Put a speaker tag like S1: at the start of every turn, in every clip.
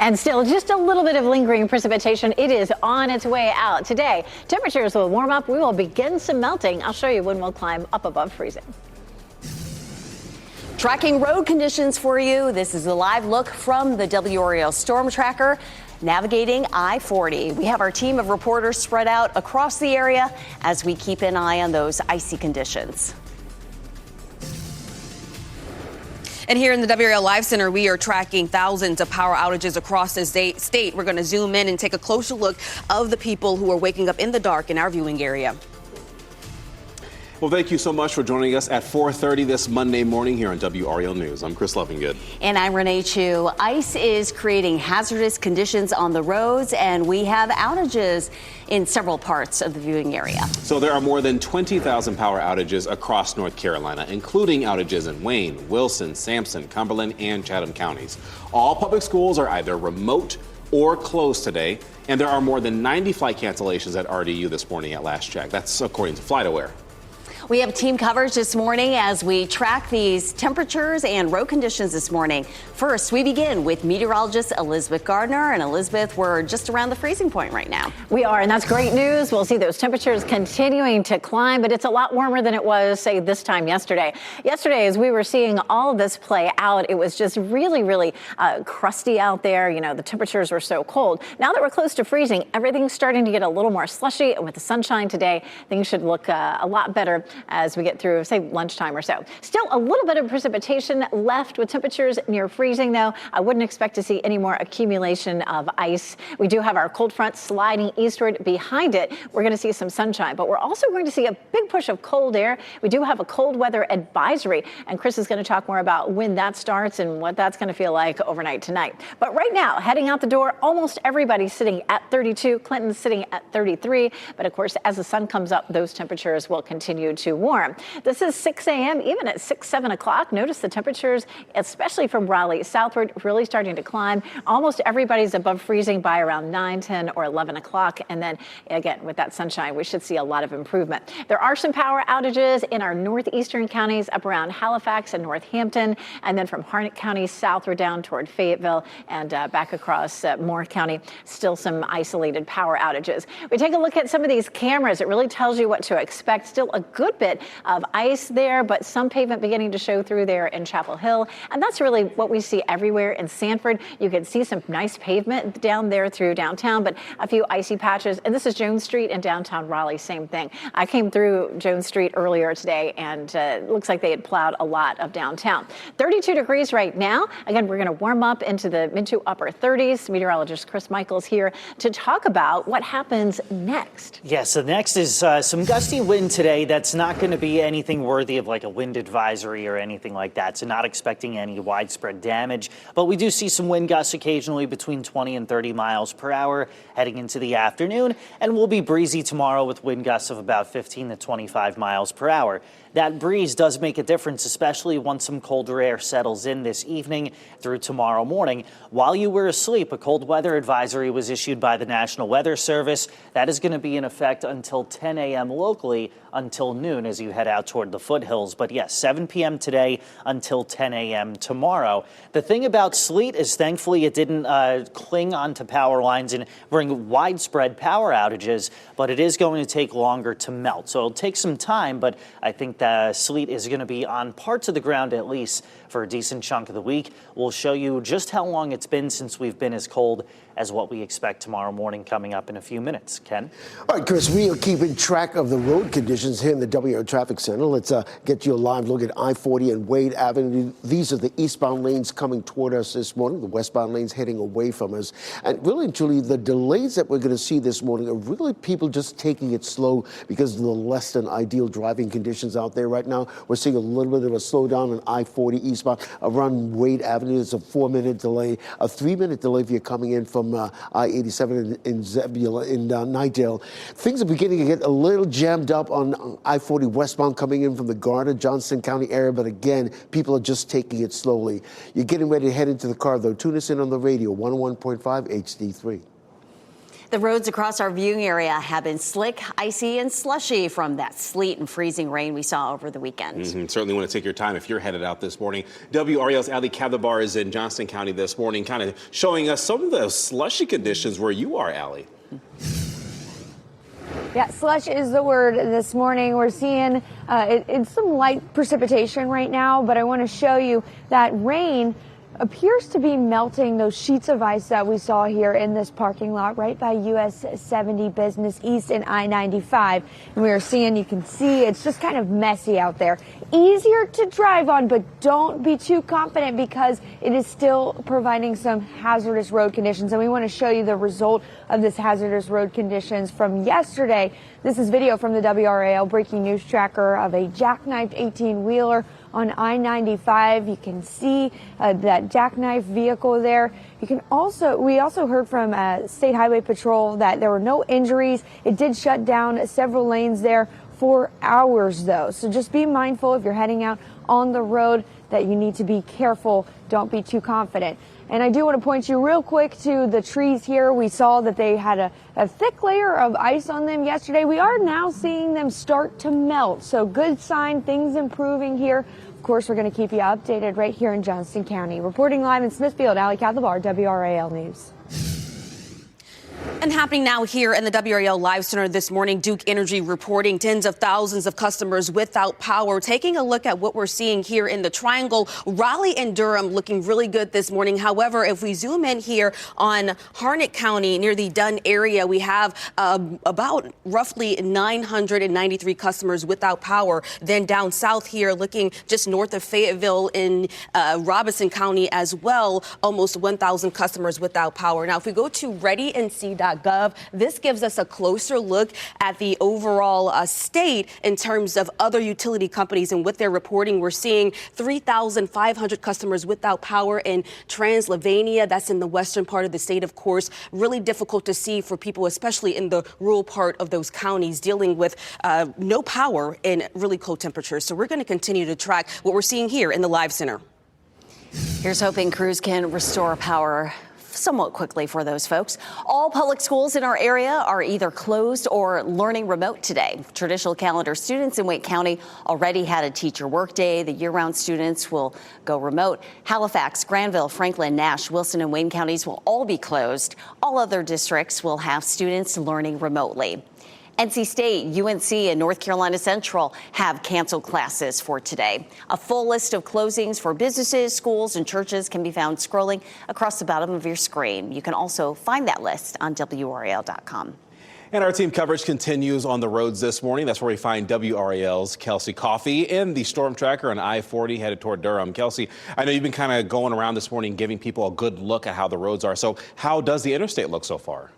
S1: And still just a little bit of lingering precipitation. It is on its way out today. Temperatures will warm up. We will begin some melting. I'll show you when we'll climb up above freezing.
S2: Tracking road conditions for you. This is a live look from the WRAL Storm Tracker. Navigating I-40. We have our team of reporters spread out across the area as we keep an eye on those icy conditions. And here in the WRAL Live Center, we are tracking thousands of power outages across the state. We're going to zoom in and take a closer look of the people who are waking up in the dark in our viewing area.
S3: Well, thank you so much for joining us at 4:30 this Monday morning here on WRAL News. I'm Chris Lovingood.
S2: And I'm Renee Chu. Ice is creating hazardous conditions on the roads, and we have outages in several parts of the viewing area.
S3: So there are more than 20,000 power outages across North Carolina, including outages in Wayne, Wilson, Sampson, Cumberland, and Chatham counties. All public schools are either remote or closed today, and there are more than 90 flight cancellations at RDU this morning at last check. That's according to FlightAware.
S2: We have team coverage this morning as we track these temperatures and road conditions this morning. First, we begin with meteorologist Elizabeth Gardner. And Elizabeth, we're just around the freezing point right now.
S1: We are, and that's great news. We'll see those temperatures continuing to climb, but it's a lot warmer than it was, say, this time yesterday. Yesterday, as we were seeing all of this play out, it was just really crusty out there. You know, the temperatures were so cold. Now that we're close to freezing, everything's starting to get a little more slushy. And with the sunshine today, things should look a lot better as we get through, say, lunchtime or so. Still a little bit of precipitation left with temperatures near freezing, though. I wouldn't expect to see any more accumulation of ice. We do have our cold front sliding eastward. Behind it, we're going to see some sunshine, but we're also going to see a big push of cold air. We do have a cold weather advisory, and Chris is going to talk more about when that starts and what that's going to feel like overnight tonight. But right now, heading out the door, almost everybody's sitting at 32. Clinton's sitting at 33. But of course, as the sun comes up, those temperatures will continue to warm. This is 6 a.m. Even at 7 o'clock. Notice the temperatures, especially from Raleigh southward, really starting to climb. Almost everybody's above freezing by around 9, 10, or 11 o'clock. And then again, with that sunshine, we should see a lot of improvement. There are some power outages in our northeastern counties up around Halifax and Northampton. And then from Harnett County southward down toward Fayetteville and back across Moore County, still some isolated power outages. We take a look at some of these cameras. It really tells you what to expect. Still a good bit of ice there, but some pavement beginning to show through there in Chapel Hill. And that's really what we see everywhere in Sanford. You can see some nice pavement down there through downtown, but a few icy patches. And this is Jones Street in downtown Raleigh, same thing. I came through Jones Street earlier today, and it looks like they had plowed a lot of downtown. 32 degrees right now. Again, we're going to warm up into the mid to upper 30s. Meteorologist Chris Michaels here to talk about what happens next.
S4: Yeah, so next is some gusty wind today. That's not going to be anything worthy of like a wind advisory or anything like that. So not expecting any widespread damage. But we do see some wind gusts occasionally between 20 and 30 miles per hour heading into the afternoon. And we'll be breezy tomorrow with wind gusts of about 15 to 25 miles per hour. That breeze does make a difference, especially once some colder air settles in this evening through tomorrow morning. While you were asleep, a cold weather advisory was issued by the National Weather Service. That is going to be in effect until 10 a.m. locally until noon as you head out toward the foothills. But yes, 7 p.m. today until 10 a.m. tomorrow. The thing about sleet is thankfully it didn't cling onto power lines and bring widespread power outages, but it is going to take longer to melt. So it'll take some time, but I think the sleet is going to be on parts of the ground at least for a decent chunk of the week. We'll show you just how long it's been since we've been as cold as what we expect tomorrow morning coming up in a few minutes. Ken?
S5: All right, Chris, we are keeping track of the road conditions here in the WRAL Traffic Center. Let's get you a live look at I-40 and Wade Avenue. These are the eastbound lanes coming toward us this morning. The westbound lanes heading away from us. And really and truly, the delays that we're going to see this morning are really people just taking it slow because of the less than ideal driving conditions out there right now. We're seeing a little bit of a slowdown on I-40 eastbound around Wade Avenue. It's a 4-minute delay, a 3-minute delay if you're coming in from I-87 in Zebulon, in Nightdale. Things are beginning to get a little jammed up on I-40 westbound coming in from the Garner, Johnson County area, but again, people are just taking it slowly. You're getting ready to head into the car, though. Tune us in on the radio, 101.5 HD3.
S2: The roads across our viewing area have been slick, icy, and slushy from that sleet and freezing rain we saw over the weekend.
S3: Certainly want to take your time if you're headed out this morning. WRAL's Ali Kadabar is in Johnston County this morning, kind of showing us some of the slushy conditions where you are, Ali.
S6: Yeah, slush is the word this morning. We're seeing it's some light precipitation right now, but I want to show you that rain appears to be melting those sheets of ice that we saw here in this parking lot right by US 70 Business East and I-95. And we are seeing, you can see it's just kind of messy out there. Easier to drive on, but don't be too confident because it is still providing some hazardous road conditions. And we want to show you the result of this hazardous road conditions from yesterday. This is video from the WRAL breaking news tracker of a jackknifed 18-wheeler on I-95. You can see that jackknife vehicle there. We also heard from State Highway Patrol that there were no injuries. It did shut down several lanes there for hours though. So just be mindful if you're heading out on the road that you need to be careful. Don't be too confident. And I do want to point you real quick to the trees here. We saw that they had a thick layer of ice on them yesterday. We are now seeing them start to melt. So good sign, things improving here. Of course, we're going to keep you updated right here in Johnston County. Reporting live in Smithfield, Ali Kadabar, WRAL News.
S2: And happening now here in the WRAL Live Center this morning, Duke Energy reporting tens of thousands of customers without power. Taking a look at what we're seeing here in the Triangle, Raleigh and Durham looking really good this morning. However, if we zoom in here on Harnett County near the Dunn area, we have about roughly 993 customers without power. Then down south here, looking just north of Fayetteville in Robeson County as well, almost 1,000 customers without power. Now, if we go to readync.gov, this gives us a closer look at the overall state in terms of other utility companies and what they're reporting. We're seeing 3,500 customers without power in Transylvania. That's in the western part of the state, of course. Really difficult to see for people, especially in the rural part of those counties, dealing with no power in really cold temperatures. So we're going to continue to track what we're seeing here in the Live Center. Here's hoping crews can restore power somewhat quickly for those folks. All public schools in our area are either closed or learning remote today. Traditional calendar students in Wake County already had a teacher work day. The year-round students will go remote. Halifax, Granville, Franklin, Nash, Wilson, and Wayne counties will all be closed. All other districts will have students learning remotely. NC State, UNC, and North Carolina Central have canceled classes for today. A full list of closings for businesses, schools, and churches can be found scrolling across the bottom of your screen. You can also find that list on WRAL.com.
S3: And our team coverage continues on the roads this morning. That's where we find WRAL's Kelsey Coffey in the storm tracker on I-40 headed toward Durham. Kelsey, I know you've been kind of going around this morning giving people a good look at how the roads are. So how does the interstate look so far?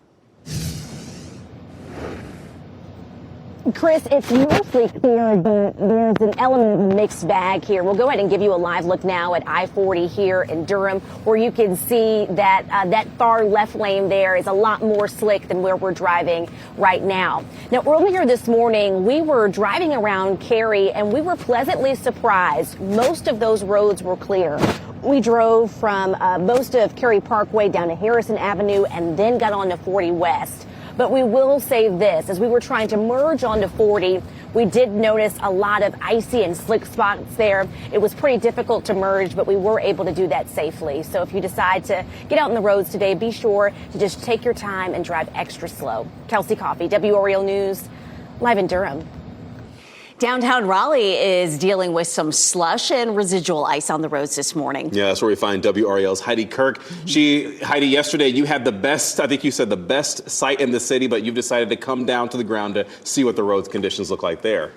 S1: Chris, it's mostly clear, but there's an element of a mixed bag here. We'll go ahead and give you a live look now at I-40 here in Durham, where you can see that that far left lane there is a lot more slick than where we're driving right now. Now, earlier this morning, we were driving around Cary, and we were pleasantly surprised. Most of those roads were clear. We drove from most of Cary Parkway down to Harrison Avenue and then got on to 40 West. But we will say this, as we were trying to merge onto 40, we did notice a lot of icy and slick spots there. It was pretty difficult to merge, but we were able to do that safely. So if you decide to get out on the roads today, be sure to just take your time and drive extra slow. Kelsey Coffey, WRAL News, live in Durham.
S2: Downtown Raleigh is dealing with some slush and residual ice on the roads this morning.
S3: Yeah, that's where we find WRAL's Heidi Kirk. Heidi, yesterday you had the best, I think you said the best site in the city, but you've decided to come down to the ground to see what the roads conditions look like there.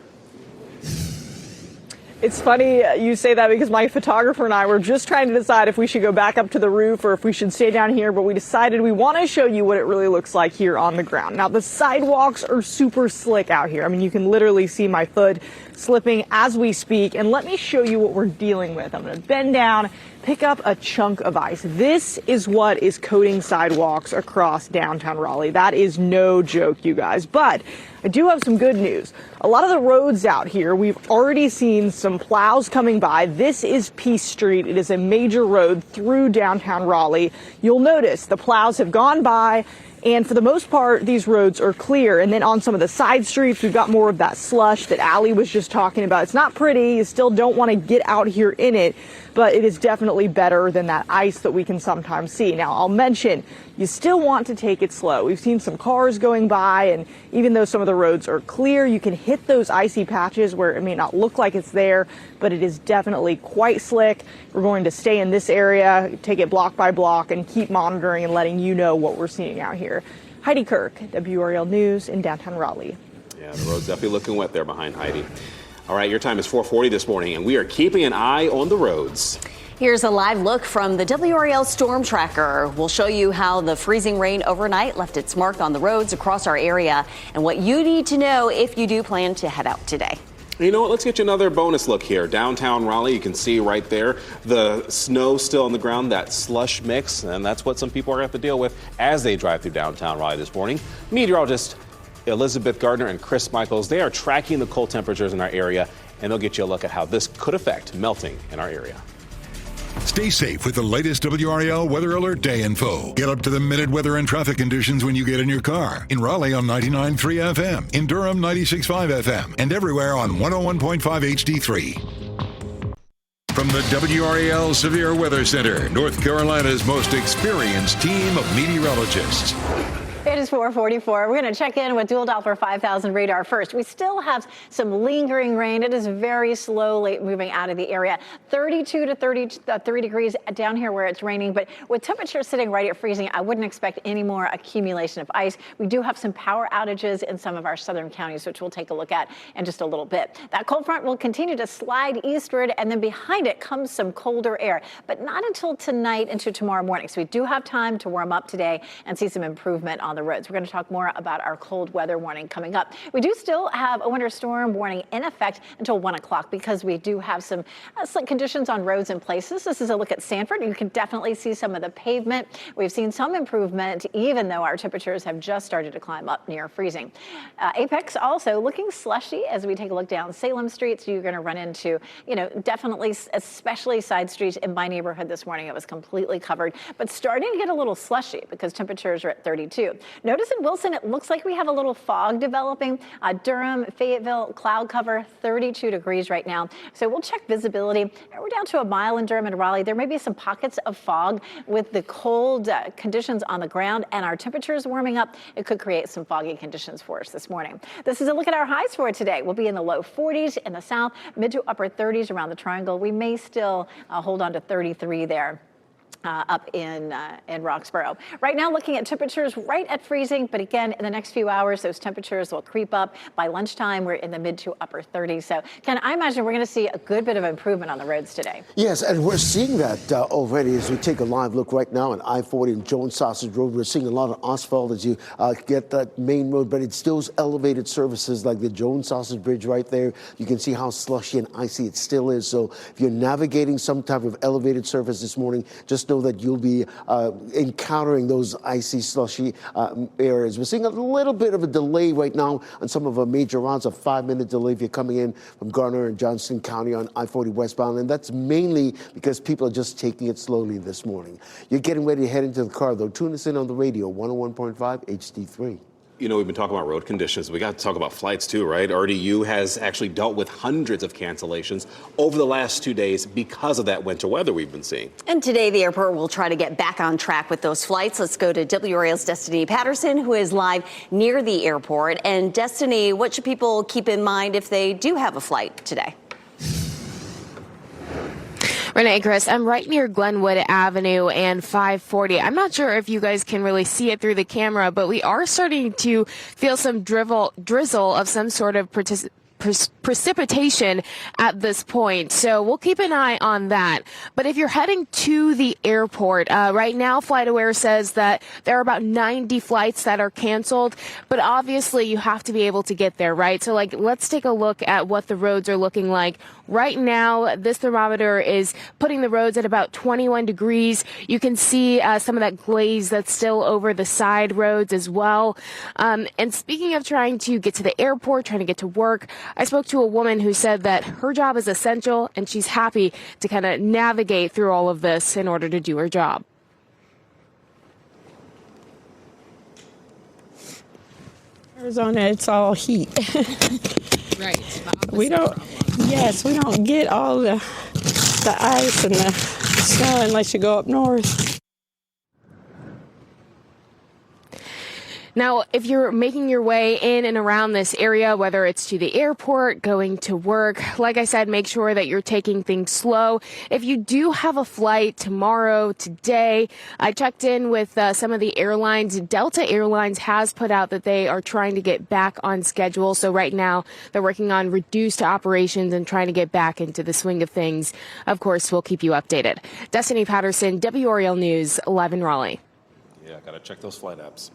S7: It's funny you say that because my photographer and I were just trying to decide if we should go back up to the roof or if we should stay down here, but we decided we want to show you what it really looks like here on the ground. Now, the sidewalks are super slick out here. I mean, you can literally see my foot slipping as we speak. And let me show you what we're dealing with. I'm going to bend down, pick up a chunk of ice. This is what is coating sidewalks across downtown Raleigh. That is no joke, you guys. But I do have some good news. A lot of the roads out here, we've already seen some plows coming by. This is Peace Street. It is a major road through downtown Raleigh. You'll notice the plows have gone by And for the most part, these roads are clear. And then on some of the side streets, we've got more of that slush that Allie was just talking about. It's not pretty. You still don't want to get out here in it, but it is definitely better than that ice that we can sometimes see. Now, I'll mention, you still want to take it slow. We've seen some cars going by, and even though some of the roads are clear, you can hit those icy patches where it may not look like it's there, but it is definitely quite slick. We're going to stay in this area, take it block by block, and keep monitoring and letting you know what we're seeing out here. Heidi Kirk, WRAL News in downtown Raleigh.
S3: Yeah, the road's definitely looking wet there behind Heidi. All right, your time is 4:40 this morning, and we are keeping an eye on the roads.
S2: Here's a live look from the WRAL Storm Tracker. We'll show you how the freezing rain overnight left its mark on the roads across our area and what you need to know if you do plan to head out today.
S3: You know what? Let's get you another bonus look here. Downtown Raleigh, you can see right there the snow still on the ground, that slush mix, and that's what some people are going to have to deal with as they drive through downtown Raleigh this morning. Meteorologist Elizabeth Gardner and Chris Michaels, they are tracking the cold temperatures in our area, and they'll get you a look at how this could affect melting in our area.
S8: Stay safe with the latest WRAL Weather Alert Day info. Get up to the minute weather and traffic conditions when you get in your car. In Raleigh on 99.3 FM, in Durham 96.5 FM, and everywhere on 101.5 HD3. From the WRAL Severe Weather Center, North Carolina's most experienced team of meteorologists.
S1: It is 4:44. We're going to check in with Dual Doppler 5000 radar first. We still have some lingering rain. It is very slowly moving out of the area. 32 to 33 degrees down here where it's raining, but with temperatures sitting right at freezing, I wouldn't expect any more accumulation of ice. We do have some power outages in some of our southern counties, which we'll take a look at in just a little bit. That cold front will continue to slide eastward, and then behind it comes some colder air, but not until tonight into tomorrow morning. So we do have time to warm up today and see some improvement on the roads. We're going to talk more about our cold weather warning coming up. We do still have a winter storm warning in effect until 1 o'clock because we do have some slick conditions on roads and places. This is a look at Sanford. You can definitely see some of the pavement. We've seen some improvement, even though our temperatures have just started to climb up near freezing. Apex also looking slushy as we take a look down Salem Street. So you're going to run into, definitely, especially side streets in my neighborhood this morning. It was completely covered, but starting to get a little slushy because temperatures are at 32. Notice in Wilson, it looks like we have a little fog developing. Durham, Fayetteville, cloud cover, 32 degrees right now. So we'll check visibility. We're down to a mile in Durham and Raleigh. There may be some pockets of fog with the cold conditions on the ground and our temperatures warming up. It could create some foggy conditions for us this morning. This is a look at our highs for today. We'll be in the low 40s in the south, mid to upper 30s around the triangle. We may still hold on to 33 there. Up in Roxborough. Right now, looking at temperatures right at freezing, but again, in the next few hours, those temperatures will creep up. By lunchtime, we're in the mid to upper 30s. So, Ken, I imagine we're going to see a good bit of improvement on the roads today.
S5: Yes, and we're seeing that already as we take a live look right now on I-40 and Jones Sausage Road. We're seeing a lot of asphalt as you get that main road, but it still elevated surfaces like the Jones Sausage Bridge right there. You can see how slushy and icy it still is. So if you're navigating some type of elevated surface this morning, just know that you'll be encountering those icy, slushy areas. We're seeing a little bit of a delay right now on some of our major routes, a 5-minute delay if you're coming in from Garner and Johnston County on I-40 westbound, and that's mainly because people are just taking it slowly this morning. You're getting ready to head into the car, though. Tune us in on the radio, 101.5 HD3.
S3: You know, we've been talking about road conditions. We got to talk about flights too, right? RDU has actually dealt with hundreds of cancellations over the last 2 days because of that winter weather we've been seeing.
S2: And today the airport will try to get back on track with those flights. Let's go to WRAL's Destiny Patterson, who is live near the airport. And Destiny, what should people keep in mind if they do have a flight today?
S9: Renee, Chris, I'm right near Glenwood Avenue and 540. I'm not sure if you guys can really see it through the camera, but we are starting to feel some drizzle of some sort of precipitation at this point. So we'll keep an eye on that. But if you're heading to the airport, right now FlightAware says that there are about 90 flights that are canceled, but obviously you have to be able to get there, right? So let's take a look at what the roads are looking like. Right now, this thermometer is putting the roads at about 21 degrees. You can see some of that glaze that's still over the side roads as well. And speaking of trying to get to the airport, trying to get to work, I spoke to a woman who said that her job is essential and she's happy to kind of navigate through all of this in order to do her job.
S10: Arizona, it's all heat.
S9: Right.
S10: We don't get all the ice and the snow unless you go up north.
S9: Now, if you're making your way in and around this area, whether it's to the airport, going to work, like I said, make sure that you're taking things slow. If you do have a flight tomorrow, today, I checked in with some of the airlines. Delta Airlines has put out that they are trying to get back on schedule. So right now, they're working on reduced operations and trying to get back into the swing of things. Of course, we'll keep you updated. Destiny Patterson, WRAL News, live in Raleigh.
S3: Yeah, gotta check those flight apps.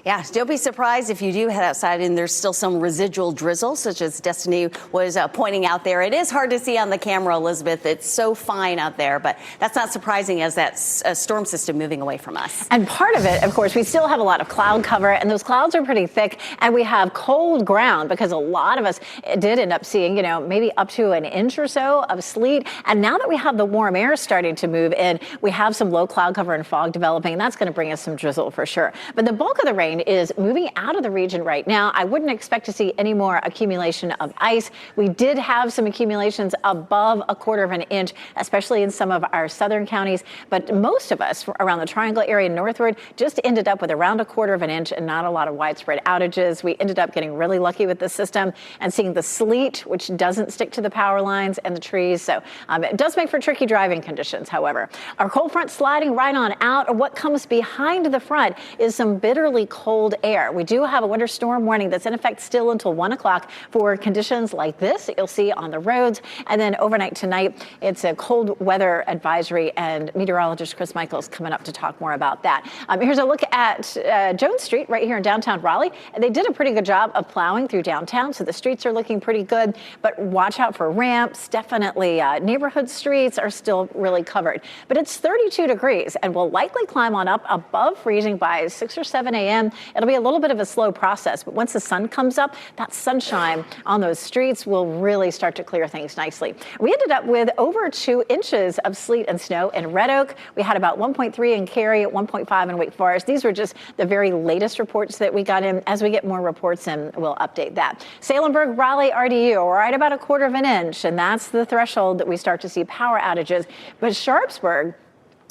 S2: Yeah, don't be surprised if you do head outside and there's still some residual drizzle, such as Destiny was pointing out there. It is hard to see on the camera, Elizabeth. It's so fine out there, but that's not surprising as that storm system moving away from us.
S1: And part of it, of course, we still have a lot of cloud cover, and those clouds are pretty thick, and we have cold ground because a lot of us did end up seeing, maybe up to an inch or so of sleet. And now that we have the warm air starting to move in, we have some low cloud cover and fog developing, and that's going to bring us some drizzle for sure. But the bulk of the rain is moving out of the region right now. I wouldn't expect to see any more accumulation of ice. We did have some accumulations above 1/4 of an inch, especially in some of our southern counties. But most of us around the Triangle area northward just ended up with around 1/4 of an inch and not a lot of widespread outages. We ended up getting really lucky with this system and seeing the sleet, which doesn't stick to the power lines and the trees. So it does make for tricky driving conditions, however. Our cold front sliding right on out. What comes behind the front is some bitterly cold air. We do have a winter storm warning that's in effect still until 1 o'clock for conditions like this that you'll see on the roads. And then overnight tonight, it's a cold weather advisory, and meteorologist Chris Michaels coming up to talk more about that. Here's a look at Jones Street right here in downtown Raleigh. They did a pretty good job of plowing through downtown, so the streets are looking pretty good. But watch out for ramps. Definitely neighborhood streets are still really covered. But it's 32 degrees and will likely climb on up above freezing by 6 or 7 a.m. It'll be a little bit of a slow process, but once the sun comes up, that sunshine on those streets will really start to clear things nicely. We ended up with over 2 inches of sleet and snow in Red Oak. We had about 1.3 in Cary, 1.5 in Wake Forest. These were just the very latest reports that we got in. As we get more reports in, we'll update that. Salemburg, Raleigh, RDU, right about 1/4 of an inch, and that's the threshold that we start to see power outages. But Sharpsburg,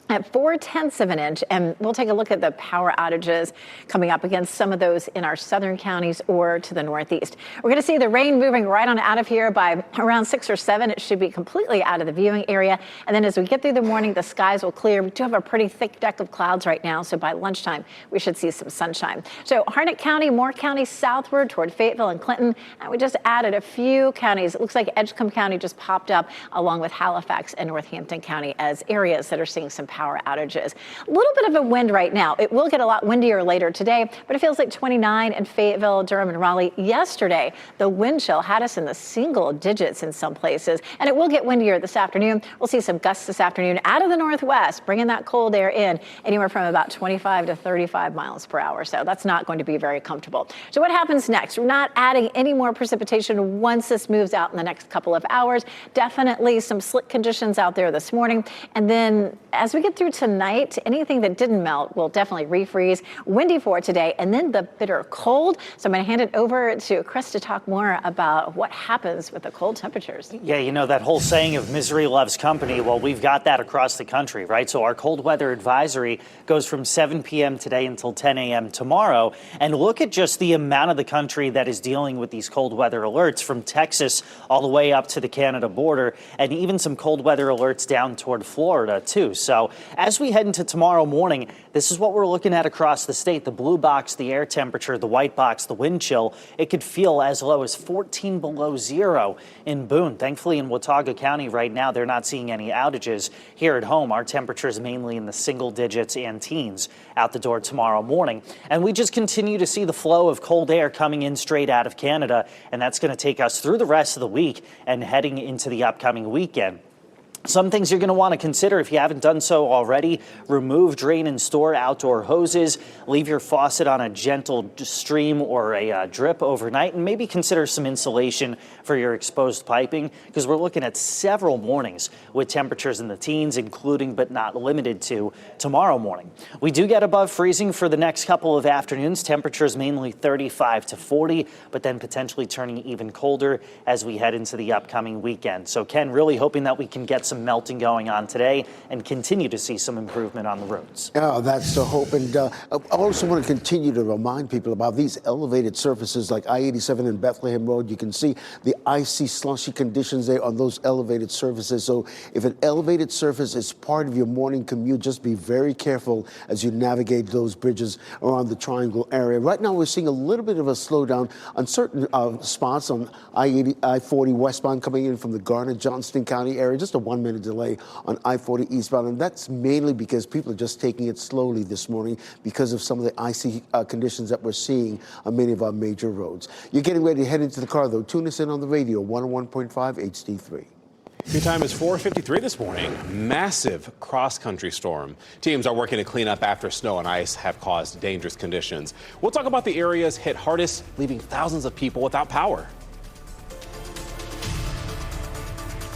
S1: at 4/10 of an inch, and we'll take a look at the power outages coming up against some of those in our southern counties or to the northeast. We're going to see the rain moving right on out of here by around 6 or 7. It should be completely out of the viewing area. And then as we get through the morning, the skies will clear. We do have a pretty thick deck of clouds right now, so by lunchtime, we should see some sunshine. So Harnett County, more counties southward toward Fayetteville and Clinton, and we just added a few counties. It looks like Edgecombe County just popped up along with Halifax and Northampton County as areas that are seeing some power outages. A little bit of a wind right now. It will get a lot windier later today, but it feels like 29 in Fayetteville, Durham, and Raleigh. Yesterday, the wind chill had us in the single digits in some places, and it will get windier this afternoon. We'll see some gusts this afternoon out of the northwest, bringing that cold air in anywhere from about 25 to 35 miles per hour. So that's not going to be very comfortable. So what happens next? We're not adding any more precipitation once this moves out in the next couple of hours. Definitely some slick conditions out there this morning. And then as we get through tonight, anything that didn't melt will definitely refreeze. Windy for today, and then the bitter cold. So I'm going to hand it over to Chris to talk more about what happens with the cold temperatures.
S4: Yeah, that whole saying of misery loves company. Well, we've got that across the country, right? So our cold weather advisory goes from 7 p.m. today until 10 a.m. tomorrow. And look at just the amount of the country that is dealing with these cold weather alerts, from Texas all the way up to the Canada border, and even some cold weather alerts down toward Florida, too. So as we head into tomorrow morning, this is what we're looking at across the state. The blue box, the air temperature, the white box, the wind chill. It could feel as low as 14 below zero in Boone. Thankfully, in Watauga County right now, they're not seeing any outages. Here at home, our temperature is mainly in the single digits and teens out the door tomorrow morning. And we just continue to see the flow of cold air coming in straight out of Canada, and that's going to take us through the rest of the week and heading into the upcoming weekend. Some things you're going to want to consider if you haven't done so already: remove, drain, and store outdoor hoses, leave your faucet on a gentle stream or a drip overnight, and maybe consider some insulation for your exposed piping, because we're looking at several mornings with temperatures in the teens, including but not limited to tomorrow morning. We do get above freezing for the next couple of afternoons. Temperatures mainly 35 to 40, but then potentially turning even colder as we head into the upcoming weekend. So Ken, really hoping that we can get some melting going on today and continue to see some improvement on the roads.
S5: Oh, that's the hope. And I also want to continue to remind people about these elevated surfaces like I-87 and Bethlehem Road. You can see the icy, slushy conditions there on those elevated surfaces. So if an elevated surface is part of your morning commute, just be very careful as you navigate those bridges around the Triangle area. Right now, we're seeing a little bit of a slowdown on certain spots on I-40 westbound coming in from the Garner-Johnston County area, just a 1 minute delay on I-40 eastbound, and that's mainly because people are just taking it slowly this morning because of some of the icy conditions that we're seeing on many of our major roads. You're getting ready to head into the car, though. Tune us in on the radio, 101.5 HD3.
S3: Your time is 4:53 this morning. Massive cross-country storm. Teams are working to clean up after snow and ice have caused dangerous conditions. We'll talk about the areas hit hardest, leaving thousands of people without power.